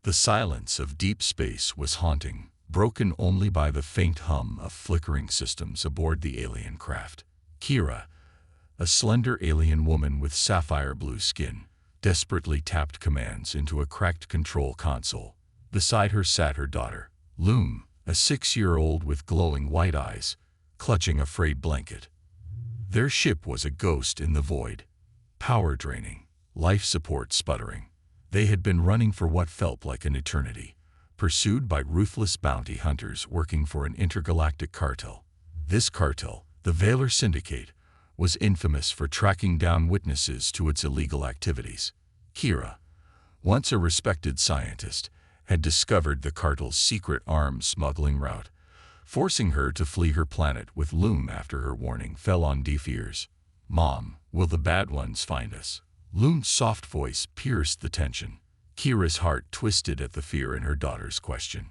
The silence of deep space was haunting, broken only by the faint hum of flickering systems aboard the alien craft. Kira, a slender alien woman with sapphire blue skin, desperately tapped commands into a cracked control console. Beside her sat her daughter, Loom, a 6-year-old with glowing white eyes, clutching a frayed blanket. Their ship was a ghost in the void. Power draining, life support sputtering. They had been running for what felt like an eternity, pursued by ruthless bounty hunters working for an intergalactic cartel. This cartel, the Valor Syndicate, was infamous for tracking down witnesses to its illegal activities. Kira, once a respected scientist, had discovered the cartel's secret arms smuggling route, forcing her to flee her planet with Loom after her warning fell on deaf ears. "Mom, will the bad ones find us?" Loom's soft voice pierced the tension. Kira's heart twisted at the fear in her daughter's question.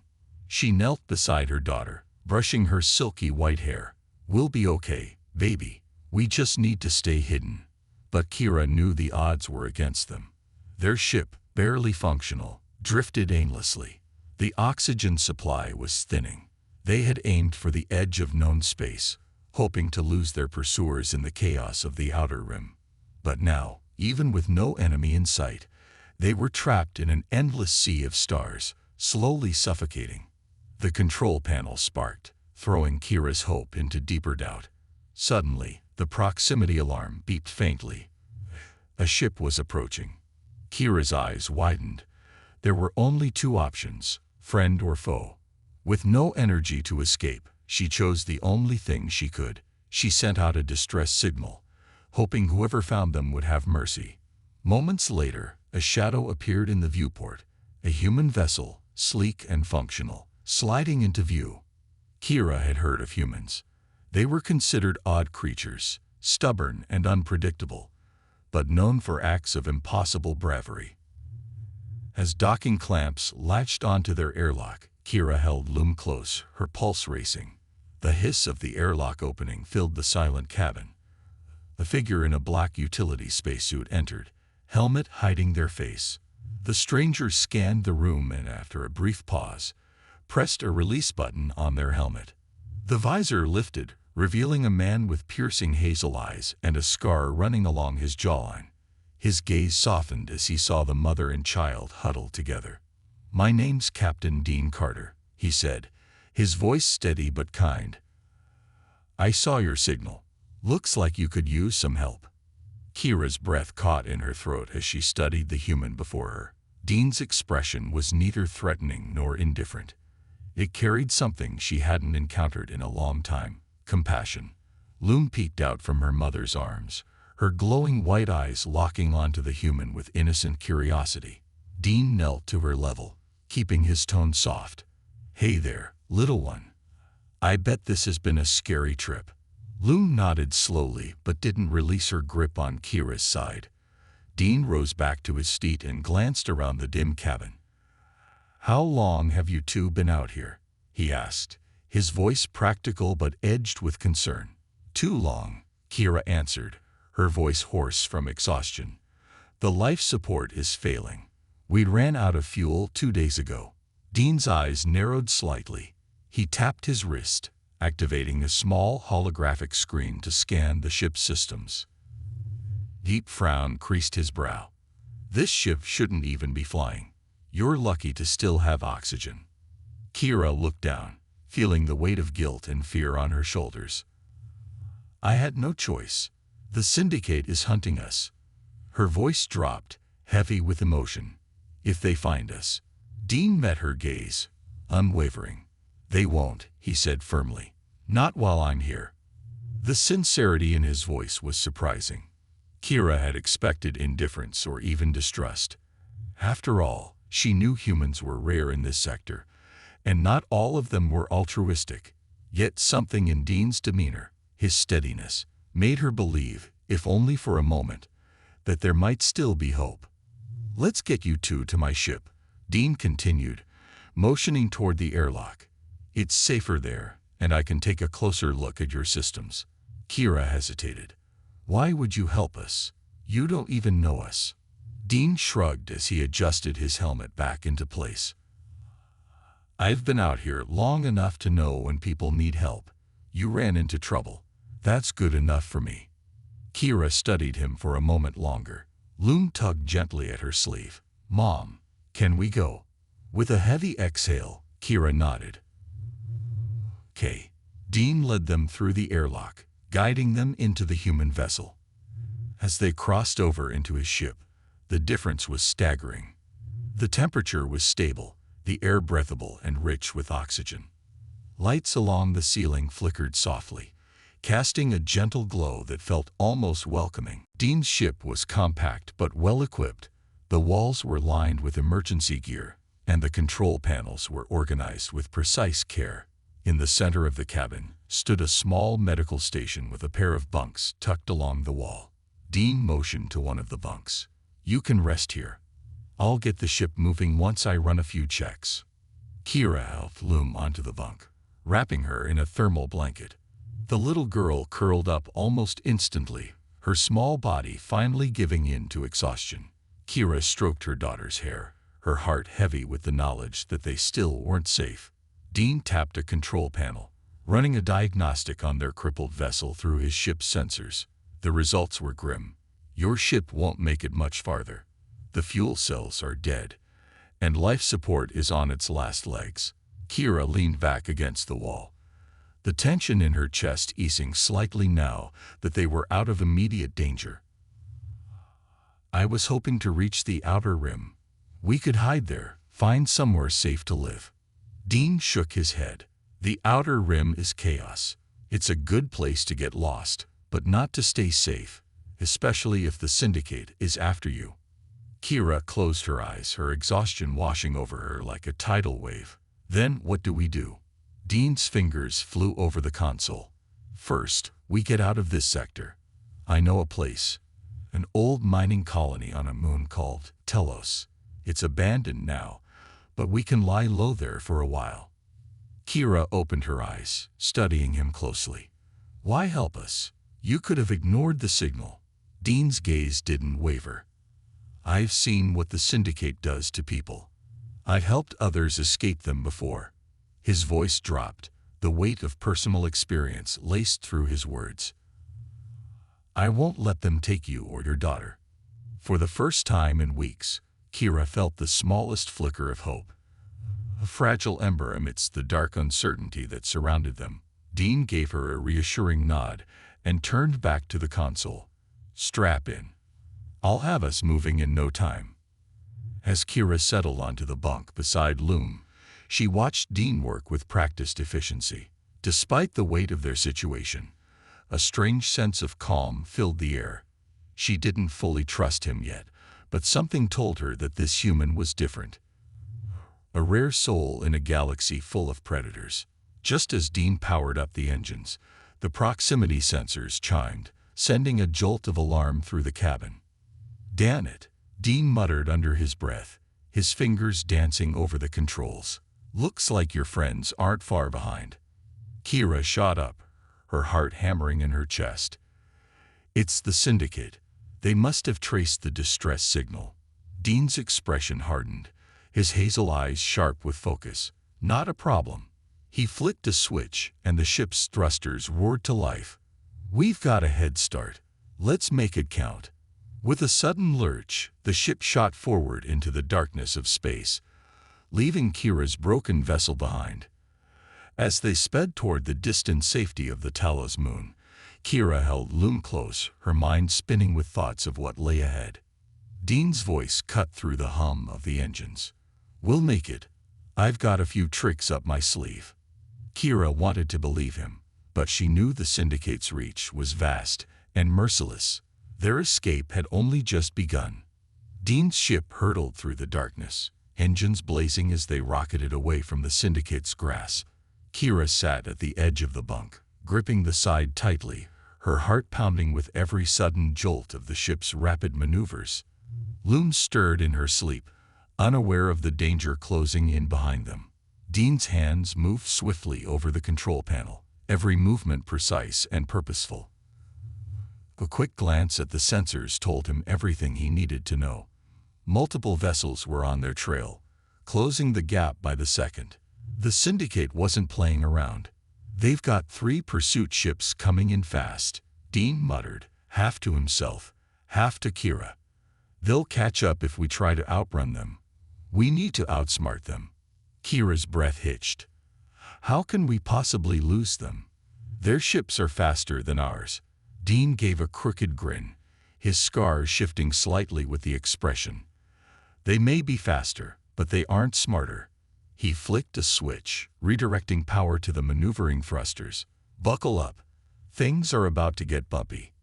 She knelt beside her daughter, brushing her silky white hair. "We'll be okay, baby. We just need to stay hidden." But Kira knew the odds were against them. Their ship, barely functional, drifted aimlessly. The oxygen supply was thinning. They had aimed for the edge of known space, hoping to lose their pursuers in the chaos of the outer rim. But now, even with no enemy in sight, they were trapped in an endless sea of stars, slowly suffocating. The control panel sparked, throwing Kira's hope into deeper doubt. Suddenly, the proximity alarm beeped faintly. A ship was approaching. Kira's eyes widened. There were only two options, friend or foe. With no energy to escape, she chose the only thing she could. She sent out a distress signal, hoping whoever found them would have mercy. Moments later, a shadow appeared in the viewport, a human vessel, sleek and functional, sliding into view. Kira had heard of humans. They were considered odd creatures, stubborn and unpredictable, but known for acts of impossible bravery. As docking clamps latched onto their airlock, Kira held Loom close, her pulse racing. The hiss of the airlock opening filled the silent cabin. A figure in a black utility spacesuit entered, helmet hiding their face. The stranger scanned the room and, after a brief pause, pressed a release button on their helmet. The visor lifted, revealing a man with piercing hazel eyes and a scar running along his jawline. His gaze softened as he saw the mother and child huddled together. "My name's Captain Dean Carter," he said, his voice steady but kind. "I saw your signal. Looks like you could use some help." Kira's breath caught in her throat as she studied the human before her. Dean's expression was neither threatening nor indifferent. It carried something she hadn't encountered in a long time, compassion. Loom peeked out from her mother's arms, her glowing white eyes locking onto the human with innocent curiosity. Dean knelt to her level, keeping his tone soft. "Hey there, little one. I bet this has been a scary trip." Loom nodded slowly but didn't release her grip on Kira's side. Dean rose back to his seat and glanced around the dim cabin. "How long have you two been out here?" he asked, his voice practical but edged with concern. "Too long," Kira answered, her voice hoarse from exhaustion. "The life support is failing. We ran out of fuel 2 days ago." Dean's eyes narrowed slightly. He tapped his wrist, activating a small holographic screen to scan the ship's systems. Deep frown creased his brow. "This ship shouldn't even be flying. You're lucky to still have oxygen." Kira looked down, feeling the weight of guilt and fear on her shoulders. "I had no choice. The Syndicate is hunting us." Her voice dropped, heavy with emotion. "If they find us." Dean met her gaze, unwavering. "They won't," he said firmly. "Not while I'm here." The sincerity in his voice was surprising. Kira had expected indifference or even distrust. After all, she knew humans were rare in this sector, and not all of them were altruistic. Yet something in Dean's demeanor, his steadiness, made her believe, if only for a moment, that there might still be hope. "Let's get you two to my ship," Dean continued, motioning toward the airlock. "It's safer there, and I can take a closer look at your systems." Kira hesitated. "Why would you help us? You don't even know us." Dean shrugged as he adjusted his helmet back into place. I've been out here long enough to know when people need help. You ran into trouble. That's good enough for me. Kira studied him for a moment longer. Loom tugged gently at her sleeve. Mom, can we go? With a heavy exhale, Kira nodded. "Okay." Dean led them through the airlock, guiding them into the human vessel. As they crossed over into his ship, the difference was staggering. The temperature was stable, the air breathable and rich with oxygen. Lights along the ceiling flickered softly, casting a gentle glow that felt almost welcoming. Dean's ship was compact but well-equipped. The walls were lined with emergency gear, and the control panels were organized with precise care. In the center of the cabin stood a small medical station with a pair of bunks tucked along the wall. Dean motioned to one of the bunks. "You can rest here. I'll get the ship moving once I run a few checks." Kira helped Loom onto the bunk, wrapping her in a thermal blanket. The little girl curled up almost instantly, her small body finally giving in to exhaustion. Kira stroked her daughter's hair, her heart heavy with the knowledge that they still weren't safe. Dean tapped a control panel, running a diagnostic on their crippled vessel through his ship's sensors. The results were grim. "Your ship won't make it much farther. The fuel cells are dead, and life support is on its last legs." Kira leaned back against the wall, the tension in her chest easing slightly now that they were out of immediate danger. "I was hoping to reach the outer rim. We could hide there, find somewhere safe to live." Dean shook his head. "The outer rim is chaos. It's a good place to get lost, but not to stay safe, especially if the Syndicate is after you." Kira closed her eyes, her exhaustion washing over her like a tidal wave. "Then what do we do?" Dean's fingers flew over the console. "First, we get out of this sector. I know a place. An old mining colony on a moon called Telos. It's abandoned now, but we can lie low there for a while." Kira opened her eyes, studying him closely. "Why help us? You could have ignored the signal." Dean's gaze didn't waver. "I've seen what the Syndicate does to people. I've helped others escape them before." His voice dropped, the weight of personal experience laced through his words. "I won't let them take you or your daughter." For the first time in weeks, Kira felt the smallest flicker of hope, a fragile ember amidst the dark uncertainty that surrounded them. Dean gave her a reassuring nod and turned back to the console. "Strap in. I'll have us moving in no time." As Kira settled onto the bunk beside Loom, she watched Dean work with practiced efficiency. Despite the weight of their situation, a strange sense of calm filled the air. She didn't fully trust him yet, but something told her that this human was different. A rare soul in a galaxy full of predators. Just as Dean powered up the engines, the proximity sensors chimed, sending a jolt of alarm through the cabin. "Damn it," Dean muttered under his breath, his fingers dancing over the controls. "Looks like your friends aren't far behind." Kira shot up, her heart hammering in her chest. "It's the Syndicate. They must have traced the distress signal." Dean's expression hardened, his hazel eyes sharp with focus. "Not a problem." He flicked a switch, and the ship's thrusters roared to life. "We've got a head start. Let's make it count." With a sudden lurch, the ship shot forward into the darkness of space, leaving Kira's broken vessel behind. As they sped toward the distant safety of the Talos moon, Kira held Loom close, her mind spinning with thoughts of what lay ahead. Dean's voice cut through the hum of the engines. "We'll make it. I've got a few tricks up my sleeve." Kira wanted to believe him, but she knew the Syndicate's reach was vast and merciless. Their escape had only just begun. Dean's ship hurtled through the darkness, engines blazing as they rocketed away from the Syndicate's grasp. Kira sat at the edge of the bunk, gripping the side tightly, her heart pounding with every sudden jolt of the ship's rapid maneuvers. Loom stirred in her sleep, unaware of the danger closing in behind them. Dean's hands moved swiftly over the control panel, every movement precise and purposeful. A quick glance at the sensors told him everything he needed to know. Multiple vessels were on their trail, closing the gap by the second. The Syndicate wasn't playing around. "They've got 3 pursuit ships coming in fast," Dean muttered, half to himself, half to Kira. "They'll catch up if we try to outrun them. We need to outsmart them." Kira's breath hitched. "How can we possibly lose them? Their ships are faster than ours." Dean gave a crooked grin, his scars shifting slightly with the expression. "They may be faster, but they aren't smarter." He flicked a switch, redirecting power to the maneuvering thrusters. "Buckle up. Things are about to get bumpy."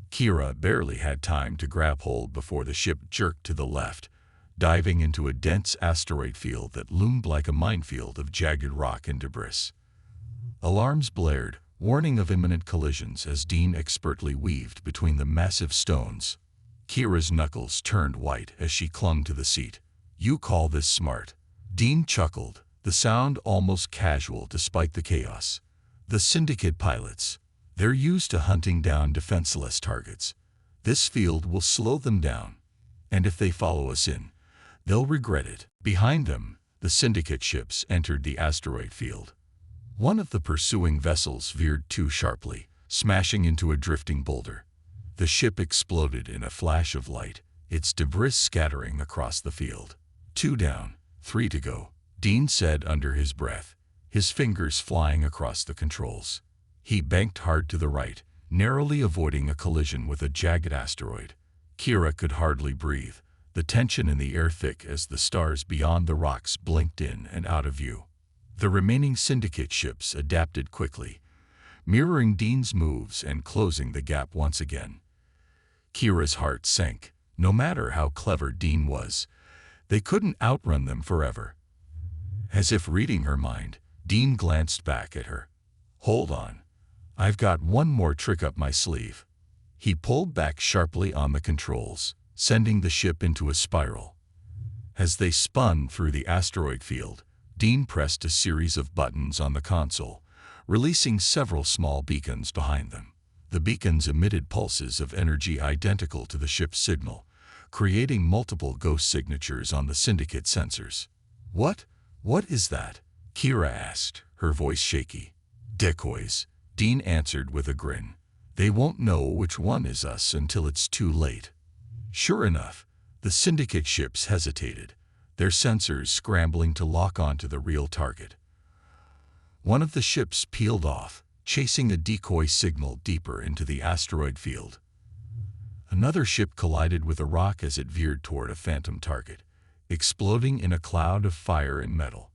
Kira barely had time to grab hold before the ship jerked to the left, diving into a dense asteroid field that loomed like a minefield of jagged rock and debris. Alarms blared, warning of imminent collisions as Dean expertly weaved between the massive stones. Kira's knuckles turned white as she clung to the seat. "You call this smart?" Dean chuckled, the sound almost casual despite the chaos. "The Syndicate pilots. They're used to hunting down defenseless targets. This field will slow them down. And if they follow us in, they'll regret it." Behind them, the Syndicate ships entered the asteroid field. One of the pursuing vessels veered too sharply, smashing into a drifting boulder. The ship exploded in a flash of light, its debris scattering across the field. "2 down, 3 to go," Dean said under his breath, his fingers flying across the controls. He banked hard to the right, narrowly avoiding a collision with a jagged asteroid. Kira could hardly breathe, the tension in the air thick as the stars beyond the rocks blinked in and out of view. The remaining Syndicate ships adapted quickly, mirroring Dean's moves and closing the gap once again. Kira's heart sank. No matter how clever Dean was, they couldn't outrun them forever. As if reading her mind, Dean glanced back at her. "Hold on. I've got one more trick up my sleeve." He pulled back sharply on the controls, sending the ship into a spiral. As they spun through the asteroid field, Dean pressed a series of buttons on the console, releasing several small beacons behind them. The beacons emitted pulses of energy identical to the ship's signal, creating multiple ghost signatures on the Syndicate sensors. What is that?" Kira asked, her voice shaky. "Decoys," Dean answered with a grin. "They won't know which one is us until it's too late." Sure enough, the Syndicate ships hesitated, their sensors scrambling to lock onto the real target. One of the ships peeled off, chasing a decoy signal deeper into the asteroid field. Another ship collided with a rock as it veered toward a phantom target, exploding in a cloud of fire and metal.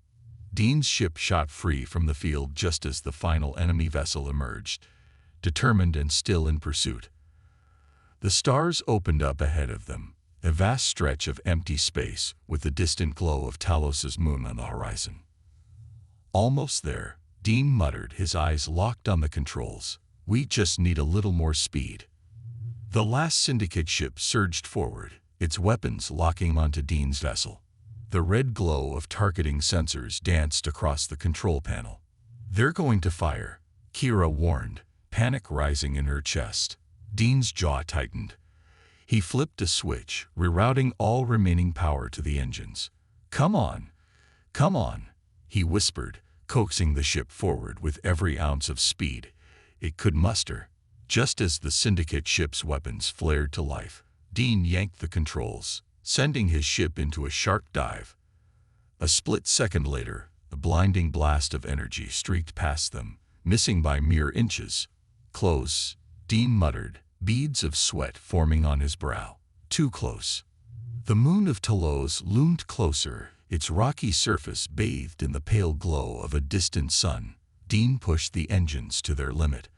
Dean's ship shot free from the field just as the final enemy vessel emerged, determined and still in pursuit. The stars opened up ahead of them, a vast stretch of empty space with the distant glow of Talos's moon on the horizon. "Almost there," Dean muttered, his eyes locked on the controls. "We just need a little more speed." The last Syndicate ship surged forward, its weapons locking onto Dean's vessel. The red glow of targeting sensors danced across the control panel. "They're going to fire," Kira warned, panic rising in her chest. Dean's jaw tightened. He flipped a switch, rerouting all remaining power to the engines. Come on," he whispered, coaxing the ship forward with every ounce of speed it could muster. Just as the Syndicate ship's weapons flared to life, Dean yanked the controls, sending his ship into a sharp dive. A split second later, a blinding blast of energy streaked past them, missing by mere inches. "Close," Dean muttered, beads of sweat forming on his brow. "Too close." The moon of Talos loomed closer, its rocky surface bathed in the pale glow of a distant sun. Dean pushed the engines to their limit,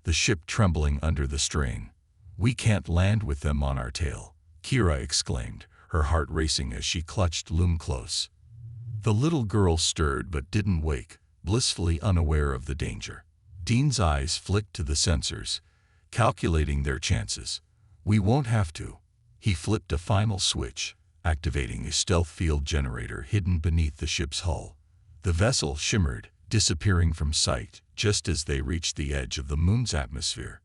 the ship trembling under the strain. "We can't land with them on our tail," Kira exclaimed, her heart racing as she clutched Loom close. The little girl stirred but didn't wake, blissfully unaware of the danger. Dean's eyes flicked to the sensors, calculating their chances. "We won't have to." He flipped a final switch, activating a stealth field generator hidden beneath the ship's hull. The vessel shimmered, disappearing from sight just as they reached the edge of the moon's atmosphere.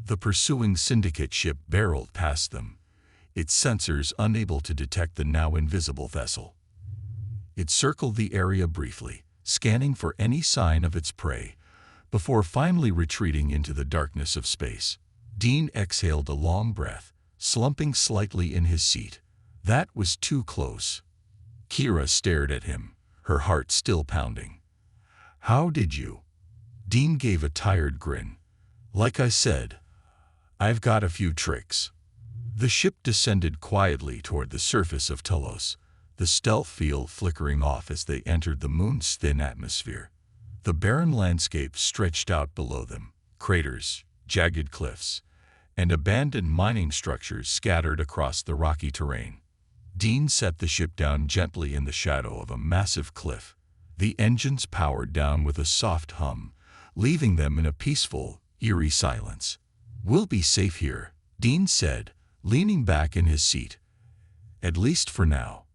The pursuing Syndicate ship barreled past them, its sensors unable to detect the now invisible vessel. It circled the area briefly, scanning for any sign of its prey, before finally retreating into the darkness of space. Dean exhaled a long breath, slumping slightly in his seat. That was too close. Kira stared at him, her heart still pounding. "How did you?" Dean gave a tired grin. "Like I said, I've got a few tricks." The ship descended quietly toward the surface of Telos, the stealth field flickering off as they entered the moon's thin atmosphere. The barren landscape stretched out below them, craters, jagged cliffs, and abandoned mining structures scattered across the rocky terrain. Dean set the ship down gently in the shadow of a massive cliff. The engines powered down with a soft hum, leaving them in a peaceful, eerie silence. "We'll be safe here," Dean said, leaning back in his seat. "At least for now."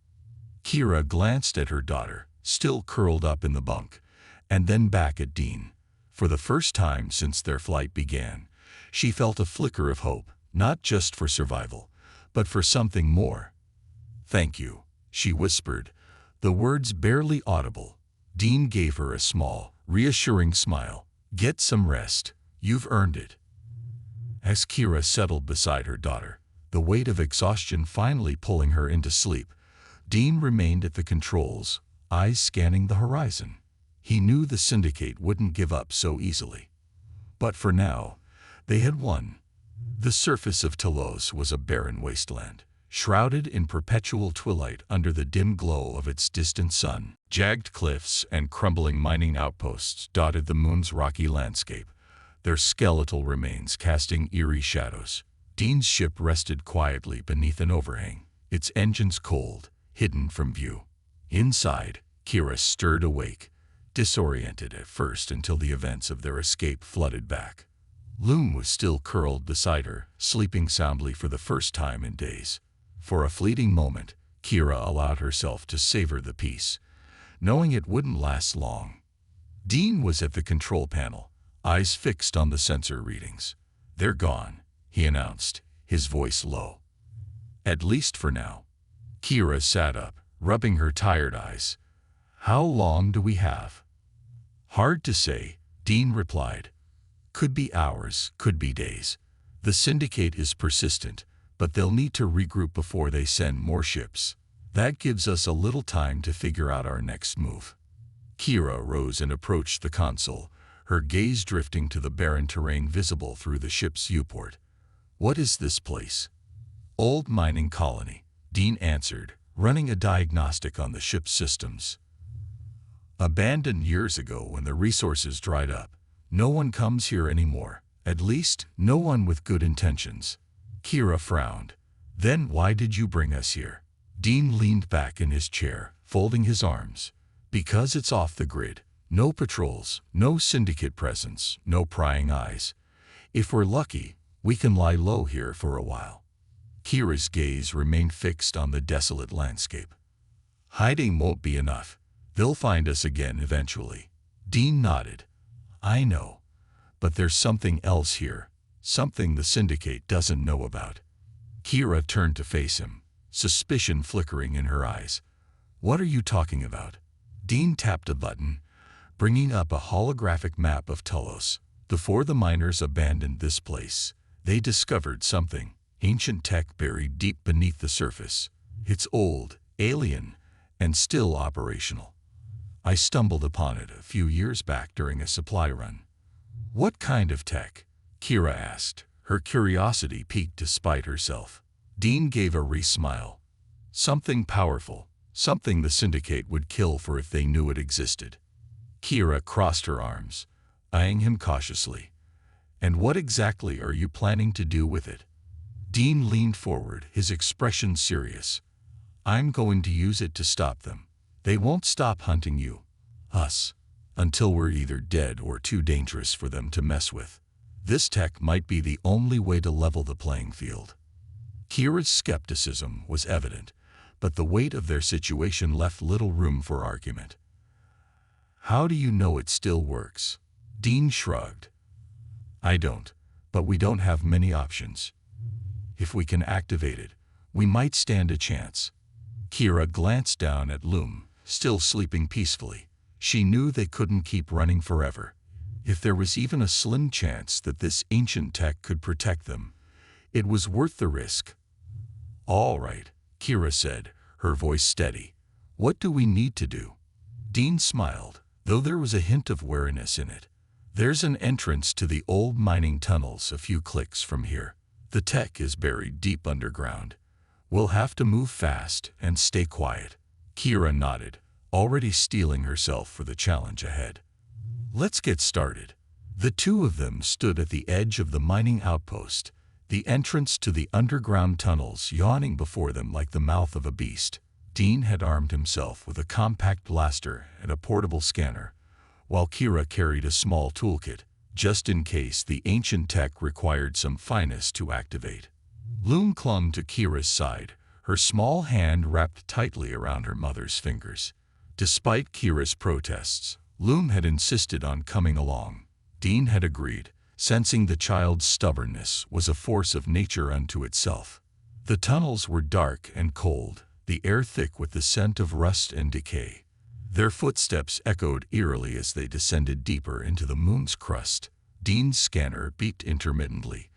Kira glanced at her daughter, still curled up in the bunk, and then back at Dean. For the first time since their flight began, she felt a flicker of hope, not just for survival, but for something more. "Thank you," she whispered, the words barely audible. Dean gave her a small, reassuring smile. "Get some rest. You've earned it." As Kira settled beside her daughter, the weight of exhaustion finally pulling her into sleep, Dean remained at the controls, eyes scanning the horizon. He knew the Syndicate wouldn't give up so easily. But for now, they had won. The surface of Telos was a barren wasteland, shrouded in perpetual twilight under the dim glow of its distant sun. Jagged cliffs and crumbling mining outposts dotted the moon's rocky landscape, their skeletal remains casting eerie shadows. Dean's ship rested quietly beneath an overhang, its engines cold, hidden from view. Inside, Kira stirred awake, disoriented at first until the events of their escape flooded back. Loom was still curled beside her, sleeping soundly for the first time in days. For a fleeting moment, Kira allowed herself to savor the peace, knowing it wouldn't last long. Dean was at the control panel, eyes fixed on the sensor readings. "They're gone," he announced, his voice low. "At least for now." Kira sat up, rubbing her tired eyes. "How long do we have?" "Hard to say," Dean replied. "Could be hours, could be days. The Syndicate is persistent, but they'll need to regroup before they send more ships. That gives us a little time to figure out our next move." Kira rose and approached the console, her gaze drifting to the barren terrain visible through the ship's viewport. "What is this place?" "Old mining colony," Dean answered, running a diagnostic on the ship's systems. "Abandoned years ago when the resources dried up. No one comes here anymore, at least no one with good intentions." Kira frowned. "Then why did you bring us here?" Dean leaned back in his chair, folding his arms. "Because it's off the grid. No patrols, no Syndicate presence, no prying eyes. If we're lucky, we can lie low here for a while." Kira's gaze remained fixed on the desolate landscape. "Hiding won't be enough. They'll find us again eventually." Dean nodded. "I know. But there's something else here, something the Syndicate doesn't know about." Kira turned to face him, suspicion flickering in her eyes. "What are you talking about?" Dean tapped a button, bringing up a holographic map of Telos. "Before the miners abandoned this place, they discovered something, ancient tech buried deep beneath the surface. It's old, alien, and still operational. I stumbled upon it a few years back during a supply run." "What kind of tech?" Kira asked, her curiosity piqued despite herself. Dean gave a wry smile. "Something powerful, something the Syndicate would kill for if they knew it existed." Kira crossed her arms, eyeing him cautiously. "And what exactly are you planning to do with it?" Dean leaned forward, his expression serious. "I'm going to use it to stop them. They won't stop hunting you, us, until we're either dead or too dangerous for them to mess with. This tech might be the only way to level the playing field." Kira's skepticism was evident, but the weight of their situation left little room for argument. "How do you know it still works?" Dean shrugged. "I don't, but we don't have many options. If we can activate it, We might stand a chance. Kira glanced down at Loom, still sleeping peacefully. She knew they couldn't keep running forever. If there was even a slim chance that this ancient tech could protect them, it was worth the risk. "All right," Kira said, her voice steady. "What do we need to do?" Dean smiled, though there was a hint of wariness in it. "There's an entrance to the old mining tunnels a few clicks from here. The tech is buried deep underground. We'll have to move fast and stay quiet." Kira nodded, already steeling herself for the challenge ahead. "Let's get started." The two of them stood at the edge of the mining outpost, the entrance to the underground tunnels yawning before them like the mouth of a beast. Dean had armed himself with a compact blaster and a portable scanner, while Kira carried a small toolkit, just in case the ancient tech required some finesse to activate. Loom clung to Kira's side, her small hand wrapped tightly around her mother's fingers. Despite Kira's protests, Loom had insisted on coming along. Dean had agreed, sensing the child's stubbornness was a force of nature unto itself. The tunnels were dark and cold, the air thick with the scent of rust and decay. Their footsteps echoed eerily as they descended deeper into the moon's crust. Dean's scanner beeped intermittently,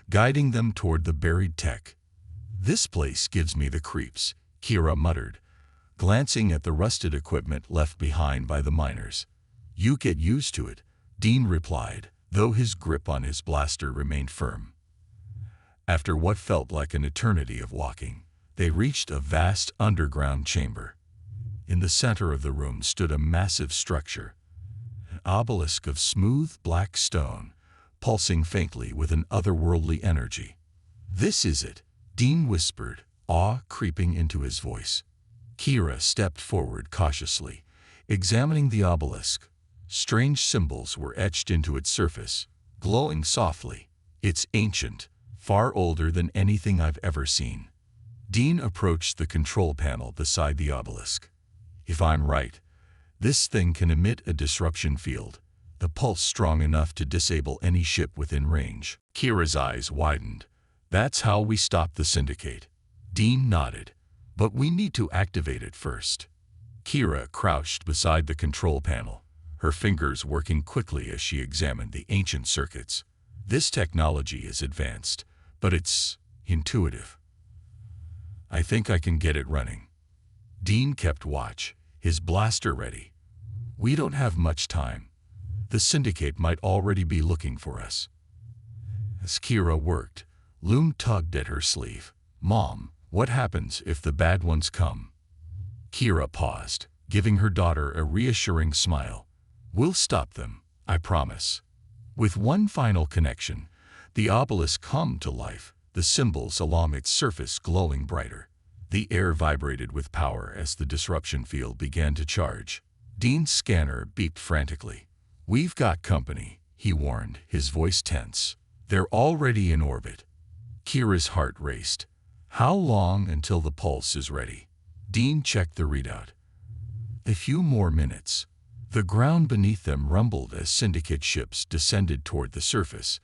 guiding them toward the buried tech. "This place gives me the creeps," Kira muttered, glancing at the rusted equipment left behind by the miners. "You get used to it," Dean replied, though his grip on his blaster remained firm. After what felt like an eternity of walking, they reached a vast underground chamber. In the center of the room stood a massive structure, an obelisk of smooth black stone, pulsing faintly with an otherworldly energy. "This is it," Dean whispered, awe creeping into his voice. Kira stepped forward cautiously, examining the obelisk. Strange symbols were etched into its surface, glowing softly. "It's ancient, far older than anything I've ever seen." Dean approached the control panel beside the obelisk. "If I'm right, this thing can emit a disruption field, the pulse strong enough to disable any ship within range." Kira's eyes widened. "That's how we stop the syndicate." Dean nodded. "But we need to activate it first." Kira crouched beside the control panel, her fingers working quickly as she examined the ancient circuits. "This technology is advanced, but it's intuitive. I think I can get it running." Dean kept watch, his blaster ready. "We don't have much time. The syndicate might already be looking for us." As Kira worked, Loom tugged at her sleeve. "Mom, what happens if the bad ones come?" Kira paused, giving her daughter a reassuring smile. "We'll stop them, I promise." With one final connection, the obelisk hummed to life, the symbols along its surface glowing brighter. The air vibrated with power as the disruption field began to charge. Dean's scanner beeped frantically. "We've got company," he warned, his voice tense. "They're already in orbit." Kira's heart raced. How long until the pulse is ready? Dean checked the readout. A few more minutes. The ground beneath them rumbled as syndicate ships descended toward the surface,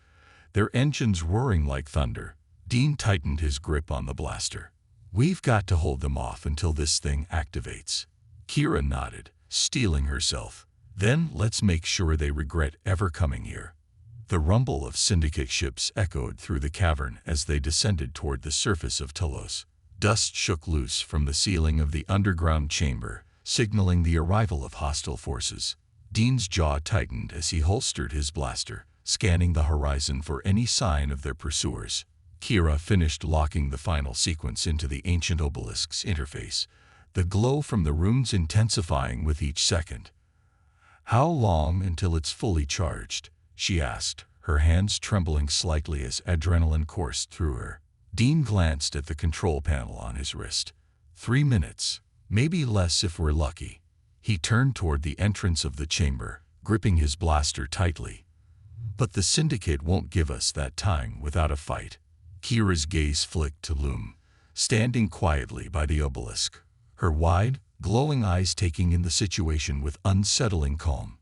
their engines roaring like thunder. Dean tightened his grip on the blaster. "We've got to hold them off until this thing activates." Kira nodded, steeling herself. "Then let's make sure they regret ever coming here." The rumble of syndicate ships echoed through the cavern as they descended toward the surface of Telos. Dust shook loose from the ceiling of the underground chamber, signaling the arrival of hostile forces. Dean's jaw tightened as he holstered his blaster, scanning the horizon for any sign of their pursuers. Kira finished locking the final sequence into the ancient obelisk's interface, the glow from the runes intensifying with each second. "How long until it's fully charged?" she asked, her hands trembling slightly as adrenaline coursed through her. Dean glanced at the control panel on his wrist. 3 minutes, maybe less if we're lucky." He turned toward the entrance of the chamber, gripping his blaster tightly. "But the syndicate won't give us that time without a fight." Kira's gaze flicked to Loom, standing quietly by the obelisk, her wide, glowing eyes taking in the situation with unsettling calm.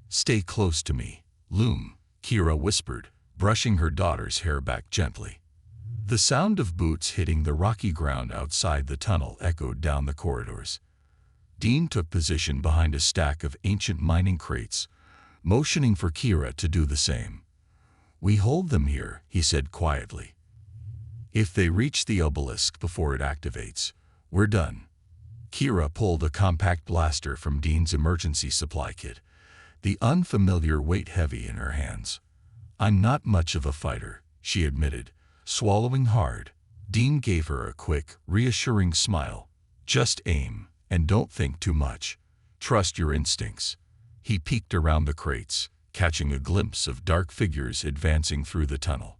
"Stay close to me, Loom," Kira whispered, brushing her daughter's hair back gently. The sound of boots hitting the rocky ground outside the tunnel echoed down the corridors. Dean took position behind a stack of ancient mining crates, motioning for Kira to do the same. "We hold them here," he said quietly. "If they reach the obelisk before it activates, we're done." Kira pulled a compact blaster from Dean's emergency supply kit, the unfamiliar weight heavy in her hands. "I'm not much of a fighter," she admitted, swallowing hard. Dean gave her a quick, reassuring smile. "Just aim, and don't think too much. Trust your instincts." He peeked around the crates, catching a glimpse of dark figures advancing through the tunnel.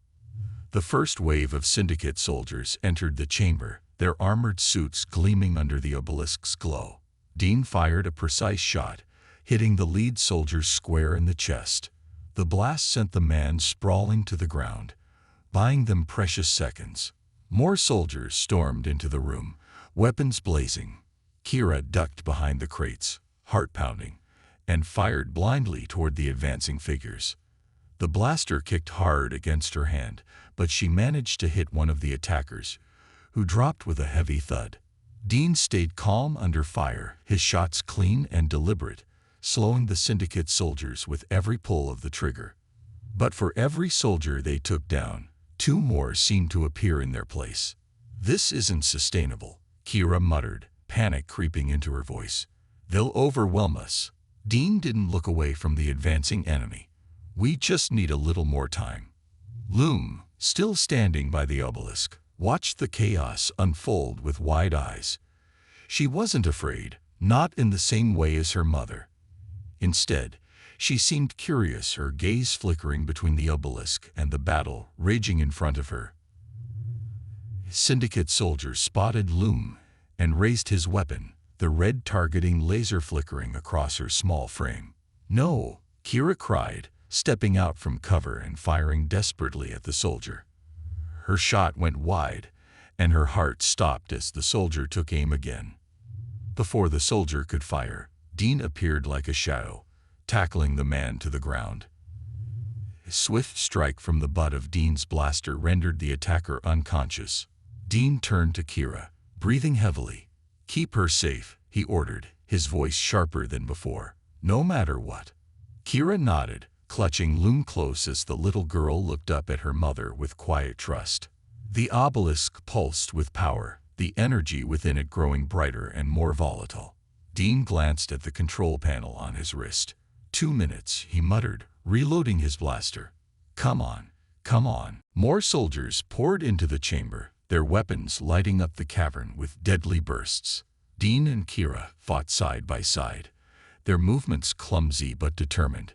The first wave of Syndicate soldiers entered the chamber, their armored suits gleaming under the obelisk's glow. Dean fired a precise shot, hitting the lead soldier square in the chest. The blast sent the man sprawling to the ground, buying them precious seconds. More soldiers stormed into the room, weapons blazing. Kira ducked behind the crates, heart pounding, and fired blindly toward the advancing figures. The blaster kicked hard against her hand, but she managed to hit one of the attackers, who dropped with a heavy thud. Dean stayed calm under fire, his shots clean and deliberate, slowing the Syndicate soldiers with every pull of the trigger. But for every soldier they took down, two more seemed to appear in their place. "This isn't sustainable," Kira muttered, panic creeping into her voice. "They'll overwhelm us." Dean didn't look away from the advancing enemy. "We just need a little more time." Loom, still standing by the obelisk, watched the chaos unfold with wide eyes. She wasn't afraid, not in the same way as her mother. Instead, she seemed curious, her gaze flickering between the obelisk and the battle raging in front of her. Syndicate soldiers spotted Loom and raised his weapon, the red targeting laser flickering across her small frame. "No!" Kira cried, stepping out from cover and firing desperately at the soldier. Her shot went wide, and her heart stopped as the soldier took aim again. Before the soldier could fire, Dean appeared like a shadow, tackling the man to the ground. A swift strike from the butt of Dean's blaster rendered the attacker unconscious. Dean turned to Kira, breathing heavily. "Keep her safe," he ordered, his voice sharper than before. "No matter what." Kira nodded, clutching Loom close as the little girl looked up at her mother with quiet trust. The obelisk pulsed with power, the energy within it growing brighter and more volatile. Dean glanced at the control panel on his wrist. 2 minutes, he muttered, reloading his blaster. Come on, come on." More soldiers poured into the chamber, their weapons lighting up the cavern with deadly bursts. Dean and Kira fought side by side, their movements clumsy but determined.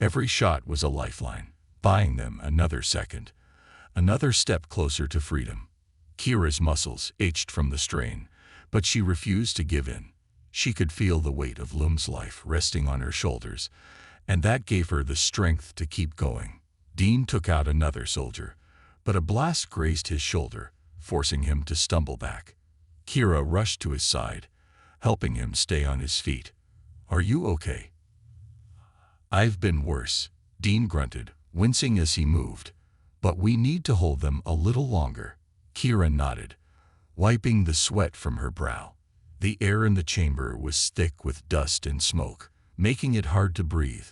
Every shot was a lifeline, buying them another second, another step closer to freedom. Kira's muscles ached from the strain, but she refused to give in. She could feel the weight of Loom's life resting on her shoulders, and that gave her the strength to keep going. Dean took out another soldier, but a blast grazed his shoulder, forcing him to stumble back. Kira rushed to his side, helping him stay on his feet. "Are you okay?" "I've been worse," Dean grunted, wincing as he moved. "But we need to hold them a little longer." Kira nodded, wiping the sweat from her brow. The air in the chamber was thick with dust and smoke, making it hard to breathe.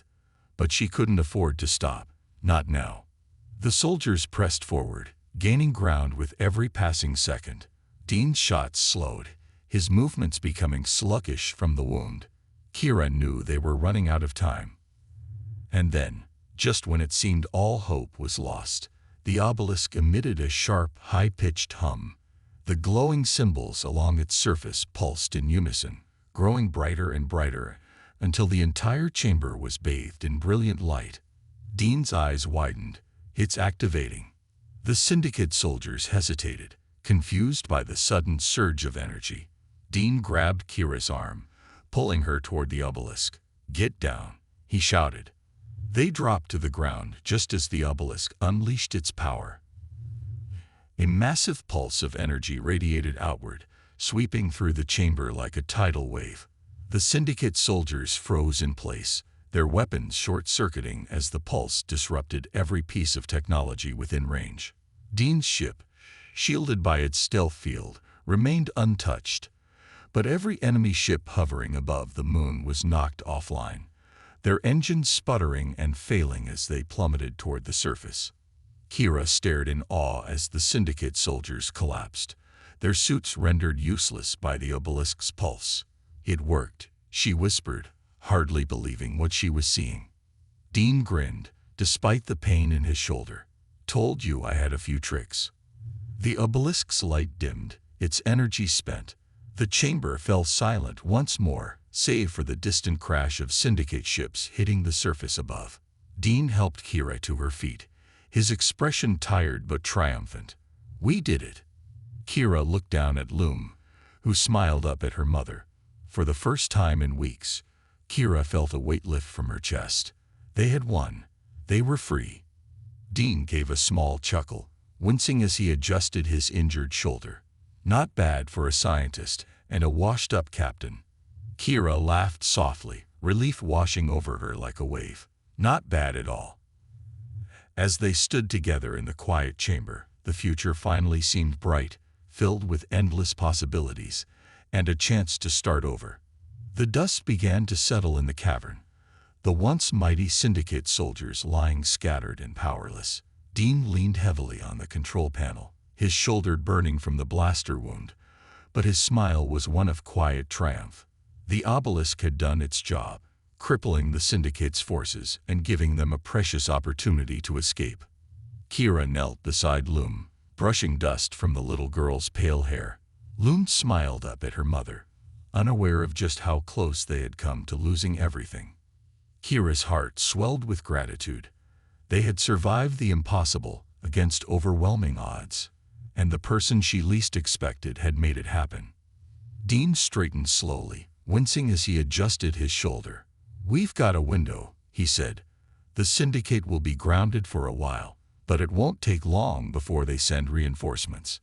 But she couldn't afford to stop, not now. The soldiers pressed forward, gaining ground with every passing second. Dean's shots slowed, his movements becoming sluggish from the wound. Kira knew they were running out of time. And then, just when it seemed all hope was lost, the obelisk emitted a sharp, high-pitched hum. The glowing symbols along its surface pulsed in unison, growing brighter and brighter, until the entire chamber was bathed in brilliant light. Dean's eyes widened. "It's activating." The Syndicate soldiers hesitated, confused by the sudden surge of energy. Dean grabbed Kira's arm, pulling her toward the obelisk. "Get down," he shouted. They dropped to the ground just as the obelisk unleashed its power. A massive pulse of energy radiated outward, sweeping through the chamber like a tidal wave. The Syndicate soldiers froze in place, their weapons short-circuiting as the pulse disrupted every piece of technology within range. Dean's ship, shielded by its stealth field, remained untouched. But every enemy ship hovering above the moon was knocked offline, their engines sputtering and failing as they plummeted toward the surface. Kira stared in awe as the Syndicate soldiers collapsed, their suits rendered useless by the obelisk's pulse. "It worked," she whispered, hardly believing what she was seeing. Dean grinned, despite the pain in his shoulder. "Told you I had a few tricks." The obelisk's light dimmed, its energy spent. The chamber fell silent once more, save for the distant crash of Syndicate ships hitting the surface above. Dean helped Kira to her feet, his expression tired but triumphant. "We did it." Kira looked down at Loom, who smiled up at her mother. For the first time in weeks, Kira felt a weight lift from her chest. They had won. They were free. Dean gave a small chuckle, wincing as he adjusted his injured shoulder. Not bad for a scientist and a washed-up captain. Kira laughed softly, relief washing over her like a wave. Not bad at all. As they stood together in the quiet chamber, the future finally seemed bright, filled with endless possibilities, and a chance to start over. The dust began to settle in the cavern, the once mighty Syndicate soldiers lying scattered and powerless. Dean leaned heavily on the control panel, his shoulder burning from the blaster wound, but his smile was one of quiet triumph. The obelisk had done its job, crippling the Syndicate's forces and giving them a precious opportunity to escape. Kira knelt beside Loom, brushing dust from the little girl's pale hair. Loom smiled up at her mother, unaware of just how close they had come to losing everything. Kira's heart swelled with gratitude. They had survived the impossible against overwhelming odds, and the person she least expected had made it happen. Dean straightened slowly, wincing as he adjusted his shoulder. "We've got a window," he said. "The Syndicate will be grounded for a while, but it won't take long before they send reinforcements.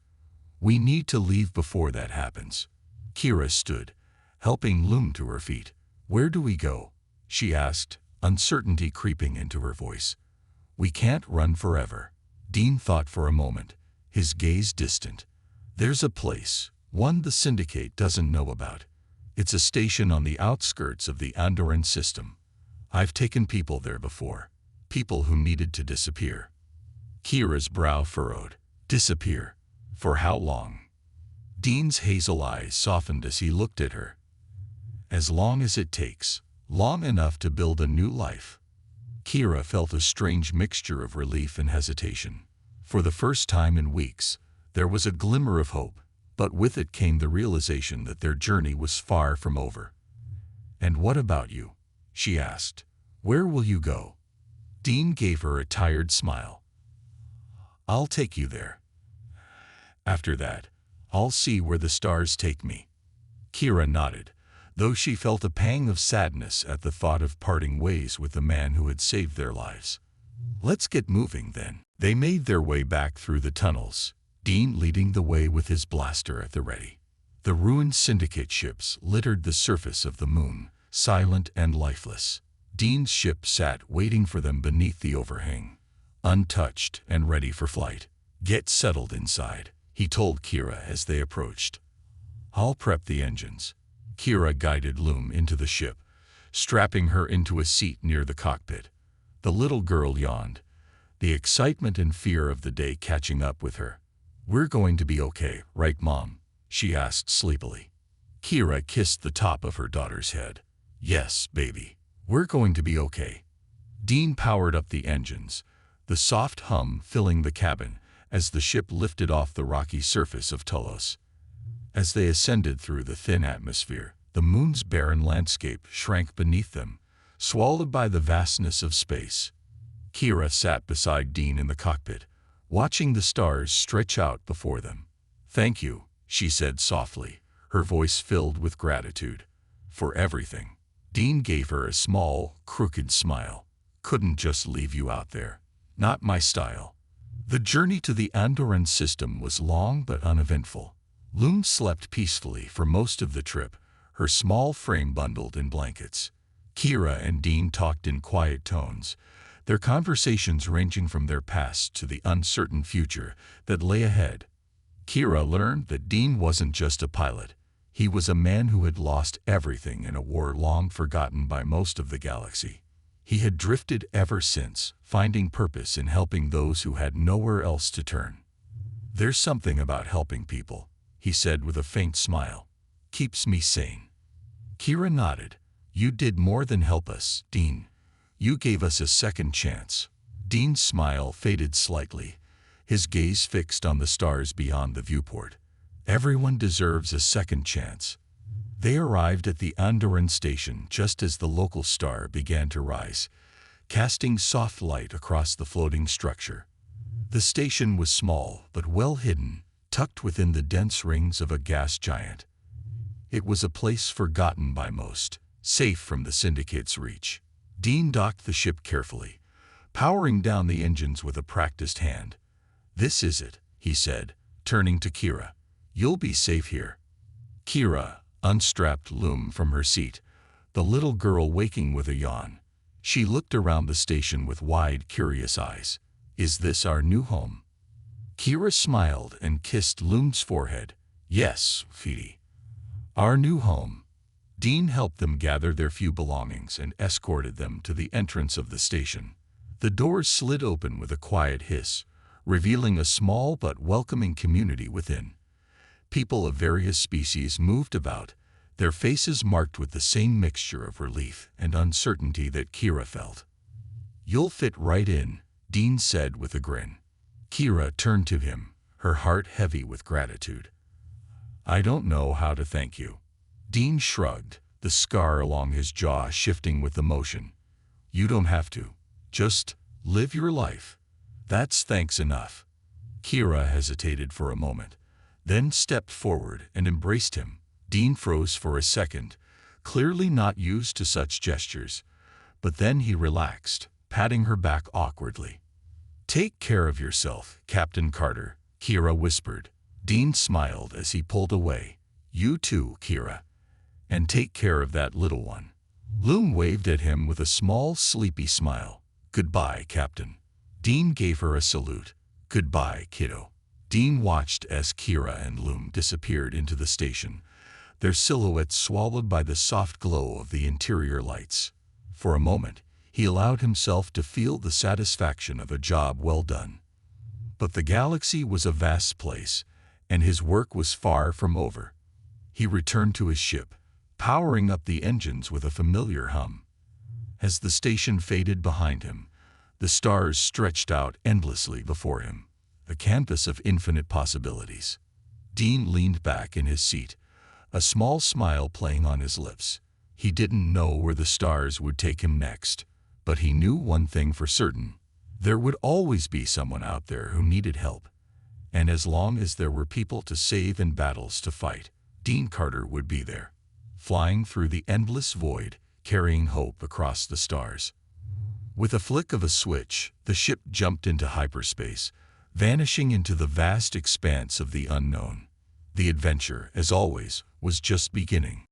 We need to leave before that happens." Kira stood, helping Loom to her feet. "Where do we go?" she asked, uncertainty creeping into her voice. "We can't run forever." Dean thought for a moment, his gaze distant. "There's a place, one the Syndicate doesn't know about. It's a station on the outskirts of the Andorran system. I've taken people there before, people who needed to disappear." Kira's brow furrowed. "Disappear? For how long?" Dean's hazel eyes softened as he looked at her. "As long as it takes, long enough to build a new life." Kira felt a strange mixture of relief and hesitation. For the first time in weeks, there was a glimmer of hope, but with it came the realization that their journey was far from over. "And what about you?" she asked. "Where will you go?" Dean gave her a tired smile. "I'll take you there. After that, I'll see where the stars take me." Kira nodded, though she felt a pang of sadness at the thought of parting ways with the man who had saved their lives. "Let's get moving then." They made their way back through the tunnels, Dean leading the way with his blaster at the ready. The ruined Syndicate ships littered the surface of the moon, silent and lifeless. Dean's ship sat waiting for them beneath the overhang, untouched and ready for flight. "Get settled inside," he told Kira as they approached. "I'll prep the engines." Kira guided Loom into the ship, strapping her into a seat near the cockpit. The little girl yawned, the excitement and fear of the day catching up with her. "We're going to be okay, right, Mom?" she asked sleepily. Kira kissed the top of her daughter's head. "Yes, baby. We're going to be okay." Dean powered up the engines, the soft hum filling the cabin as the ship lifted off the rocky surface of Tulos. As they ascended through the thin atmosphere, the moon's barren landscape shrank beneath them, swallowed by the vastness of space. Kira sat beside Dean in the cockpit, watching the stars stretch out before them. "Thank you," she said softly, her voice filled with gratitude. "For everything." Dean gave her a small, crooked smile. "Couldn't just leave you out there. Not my style." The journey to the Andorran system was long but uneventful. Loom slept peacefully for most of the trip, her small frame bundled in blankets. Kira and Dean talked in quiet tones, their conversations ranging from their past to the uncertain future that lay ahead. Kira learned that Dean wasn't just a pilot. He was a man who had lost everything in a war long forgotten by most of the galaxy. He had drifted ever since, finding purpose in helping those who had nowhere else to turn. "There's something about helping people," he said with a faint smile. "Keeps me sane." Kira nodded. "You did more than help us, Dean. You gave us a second chance." Dean's smile faded slightly, his gaze fixed on the stars beyond the viewport. "Everyone deserves a second chance." They arrived at the Andoran station just as the local star began to rise, casting soft light across the floating structure. The station was small but well hidden, tucked within the dense rings of a gas giant. It was a place forgotten by most, safe from the Syndicate's reach. Dean docked the ship carefully, powering down the engines with a practiced hand. "This is it," he said, turning to Kira. "You'll be safe here." Kira unstrapped Loom from her seat, the little girl waking with a yawn. She looked around the station with wide, curious eyes. "Is this our new home?" Kira smiled and kissed Loom's forehead. "Yes, Fidi. Our new home." Dean helped them gather their few belongings and escorted them to the entrance of the station. The doors slid open with a quiet hiss, revealing a small but welcoming community within. People of various species moved about, their faces marked with the same mixture of relief and uncertainty that Kira felt. "You'll fit right in," Dean said with a grin. Kira turned to him, her heart heavy with gratitude. "I don't know how to thank you." Dean shrugged, the scar along his jaw shifting with emotion. "You don't have to. Just live your life. That's thanks enough." Kira hesitated for a moment, then stepped forward and embraced him. Dean froze for a second, clearly not used to such gestures, but then he relaxed, patting her back awkwardly. "Take care of yourself, Captain Carter," Kira whispered. Dean smiled as he pulled away. "You too, Kira. And take care of that little one." Loom waved at him with a small, sleepy smile. "Goodbye, Captain." Dean gave her a salute. "Goodbye, kiddo." Dean watched as Kira and Loom disappeared into the station, their silhouettes swallowed by the soft glow of the interior lights. For a moment, he allowed himself to feel the satisfaction of a job well done. But the galaxy was a vast place, and his work was far from over. He returned to his ship, powering up the engines with a familiar hum. As the station faded behind him, the stars stretched out endlessly before him, a canvas of infinite possibilities. Dean leaned back in his seat, a small smile playing on his lips. He didn't know where the stars would take him next, but he knew one thing for certain. There would always be someone out there who needed help. And as long as there were people to save and battles to fight, Dean Carter would be there, flying through the endless void, carrying hope across the stars. With a flick of a switch, the ship jumped into hyperspace, vanishing into the vast expanse of the unknown. The adventure, as always, was just beginning.